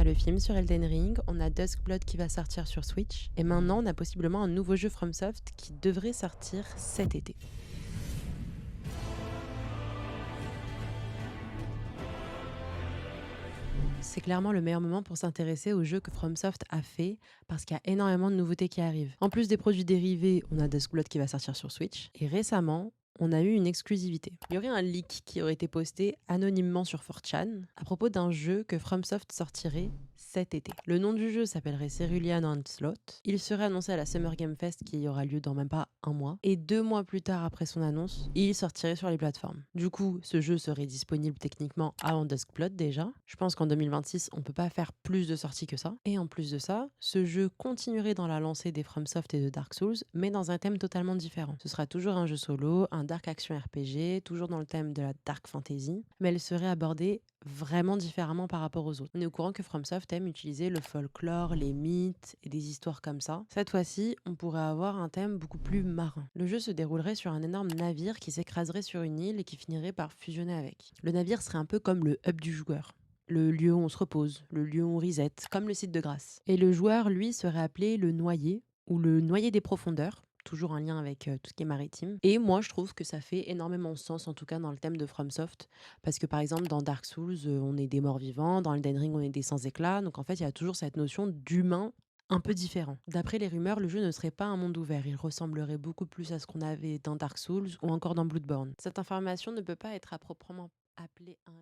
a le film sur Elden Ring, on a Duskblood qui va sortir sur Switch, et maintenant on a possiblement un nouveau jeu FromSoft qui devrait sortir cet été. C'est clairement le meilleur moment pour s'intéresser aux jeux que FromSoft a fait parce qu'il y a énormément de nouveautés qui arrivent. En plus des produits dérivés, on a Duskblood qui va sortir sur Switch et récemment, on a eu une exclusivité. Il y aurait un leak qui aurait été posté anonymement sur 4chan à propos d'un jeu que FromSoft sortirait cet été. Le nom du jeu s'appellerait Cerulean Onslaught. Il serait annoncé à la Summer Game Fest qui aura lieu dans même pas un mois. Et 2 mois plus tard après son annonce, il sortirait sur les plateformes. Du coup, ce jeu serait disponible techniquement avant Duskblood déjà. Je pense qu'en 2026, on peut pas faire plus de sorties que ça. Et en plus de ça, ce jeu continuerait dans la lancée des FromSoft et de Dark Souls, mais dans un thème totalement différent. Ce sera toujours un jeu solo, un dark action RPG, toujours dans le thème de la dark fantasy, mais elle serait abordée vraiment différemment par rapport aux autres. On est au courant que FromSoft aime utiliser le folklore, les mythes et des histoires comme ça. Cette fois-ci, on pourrait avoir un thème beaucoup plus marin. Le jeu se déroulerait sur un énorme navire qui s'écraserait sur une île et qui finirait par fusionner avec. Le navire serait un peu comme le hub du joueur. Le lieu où on se repose, le lieu où on reset, comme le site de grâce. Et le joueur, lui, serait appelé le noyé ou le noyé des profondeurs, toujours un lien avec tout ce qui est maritime. Et moi, je trouve que ça fait énormément sens, en tout cas dans le thème de FromSoft, parce que par exemple, dans Dark Souls, on est des morts vivants, dans Elden Ring, on est des sans-éclat, donc en fait, il y a toujours cette notion d'humain un peu différent. D'après les rumeurs, le jeu ne serait pas un monde ouvert, il ressemblerait beaucoup plus à ce qu'on avait dans Dark Souls ou encore dans Bloodborne. Cette information ne peut pas être à proprement appeler un